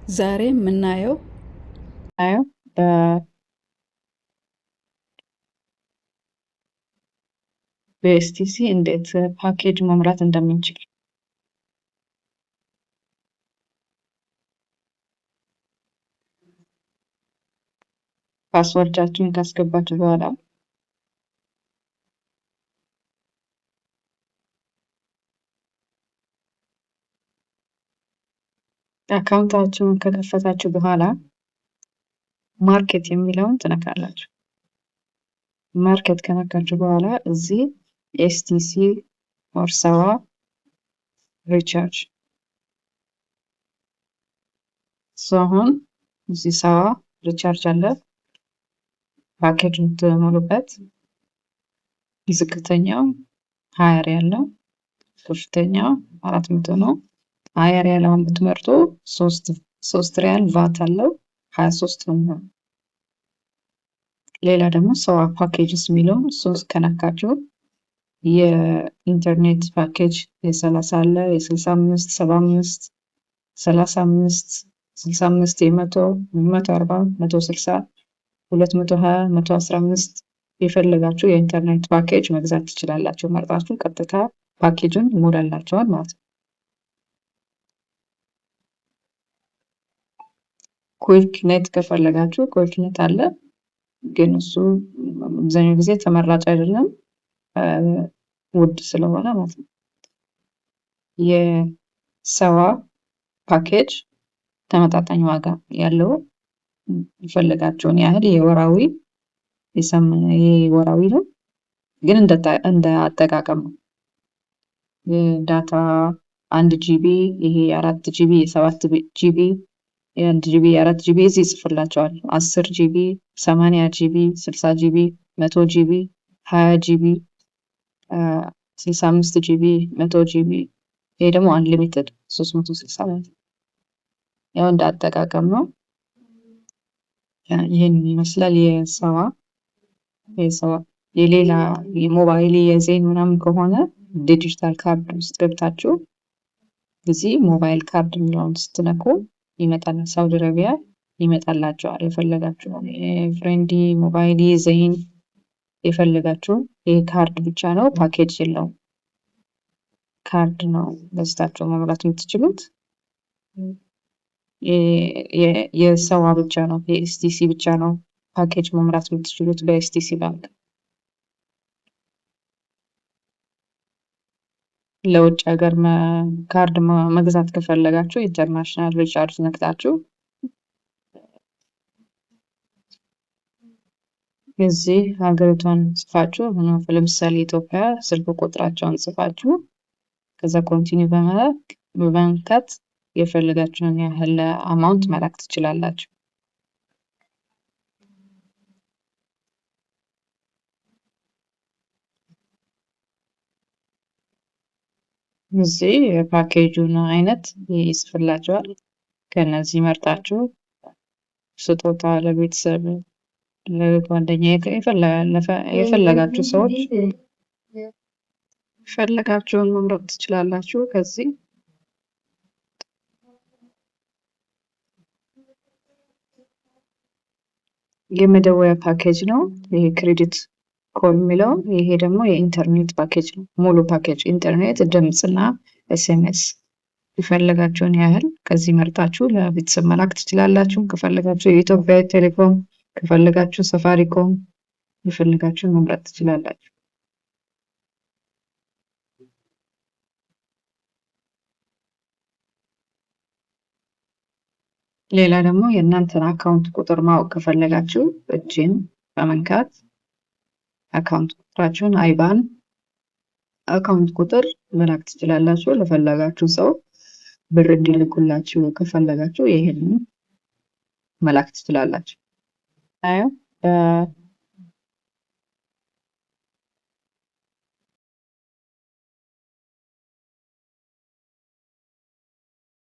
ዛሬ የምናየው በኤስቲሲ እንዴት ፓኬጅ መምራት እንደምንችል። ፓስወርዳችሁን ካስገባችሁ በኋላ አካውንታችሁን ከከፈታችሁ በኋላ ማርኬት የሚለውን ትነካላችሁ። ማርኬት ከነካችሁ በኋላ እዚህ ኤስቲሲ ኦር ሰዋ ሪቻርጅ አሁን እዚህ ሰዋ ሪቻርጅ አለ። ፓኬጅ የምትሞሉበት ዝቅተኛው 20 ሪያል ነው። ከፍተኛው 400 ነው። 20 ሪያል ብትመርጡ 3 ሪያል ቫት አለው 23 ነው። ሌላ ደግሞ ሰዋ ፓኬጅስ የሚለው 3 ከነካችሁ የኢንተርኔት ፓኬጅ የ30 አለ፣ የ65፣ 75፣ 35፣ 65፣ የ100፣ 140፣ 160፣ 220፣ 115 የፈለጋችሁ የኢንተርኔት ፓኬጅ መግዛት ትችላላችሁ። መርጣችሁ ቀጥታ ፓኬጁን ይሞላላችኋል ማለት ነው። ኩዊክ ኔት ከፈለጋችሁ ኩዊክ ኔት አለ፣ ግን እሱ አብዛኛው ጊዜ ተመራጭ አይደለም ውድ ስለሆነ ማለት ነው። የሰዋ ፓኬጅ ተመጣጣኝ ዋጋ ያለው የፈለጋችሁን ያህል የወራዊ ነው፣ ግን እንደ አጠቃቀም ነው። ዳታ 1 ጂቢ ይሄ 4 ጂቢ 7 ጂቢ የ1 ጂቢ 4 ጂቢ እዚህ ይጽፍላችኋል። 10 ጂቢ 80 ጂቢ 60 ጂቢ 100 ጂቢ 20 ጂቢ 65 ጂቢ 100 ጂቢ ይሄ ደግሞ አንሊሚትድ 360 ማለት ነው። ያው እንደ አጠቃቀም ነው። ይሄን ይመስላል የሰዋ የሌላ የሞባይል የዜን ምናምን ከሆነ ዲጂታል ካርድ ውስጥ ገብታችሁ እዚህ ሞባይል ካርድ የሚለውን ስትነኩ ይመጣል። ሳውዲ አረቢያ ይመጣላችኋል። የፈለጋችሁ ፍሬንዲ ሞባይል ዜን የፈለጋችሁ ይሄ ካርድ ብቻ ነው፣ ፓኬጅ የለውም። ካርድ ነው ገዝታችሁ መሙላት የምትችሉት። የሰዋ ብቻ ነው የኤስቲሲ ብቻ ነው ፓኬጅ መምራት የምትችሉት በኤስቲሲ ባንክ። ለውጭ ሀገር ካርድ መግዛት ከፈለጋችሁ ኢንተርናሽናል ሪቻርጅ ነክታችሁ እዚህ ሀገሪቷን ጽፋችሁ ለምሳሌ ኢትዮጵያ ስልክ ቁጥራቸውን ጽፋችሁ ከዛ ኮንቲኒው በመንካት የፈለጋችሁን ያህል አማውንት መላክ ትችላላችሁ። እዚህ የፓኬጁን አይነት ይጽፍላችኋል። ከነዚህ መርጣችሁ ስጦታ ለቤተሰብ፣ ለጓደኛ የፈለጋችሁ ሰዎች የፈለጋችሁን መምረጥ ትችላላችሁ። ከዚህ የመደወያ ፓኬጅ ነው ይሄ ክሬዲት ኮል የሚለው። ይሄ ደግሞ የኢንተርኔት ፓኬጅ ነው። ሙሉ ፓኬጅ ኢንተርኔት፣ ድምጽና ኤስኤምኤስ የፈለጋችሁን ያህል ከዚህ መርጣችሁ ለቤተሰብ መላክ ትችላላችሁ። ከፈለጋችሁ የኢትዮጵያ ቴሌኮም፣ ከፈለጋችሁ ሳፋሪኮም የፈለጋችሁን መምረጥ ትችላላችሁ። ሌላ ደግሞ የእናንተን አካውንት ቁጥር ማወቅ ከፈለጋችሁ እጅን በመንካት አካውንት ቁጥራችሁን አይባን አካውንት ቁጥር መላክ ትችላላችሁ። ለፈለጋችሁ ሰው ብር እንዲልኩላችሁ ከፈለጋችሁ ይሄንን መላክ ትችላላችሁ።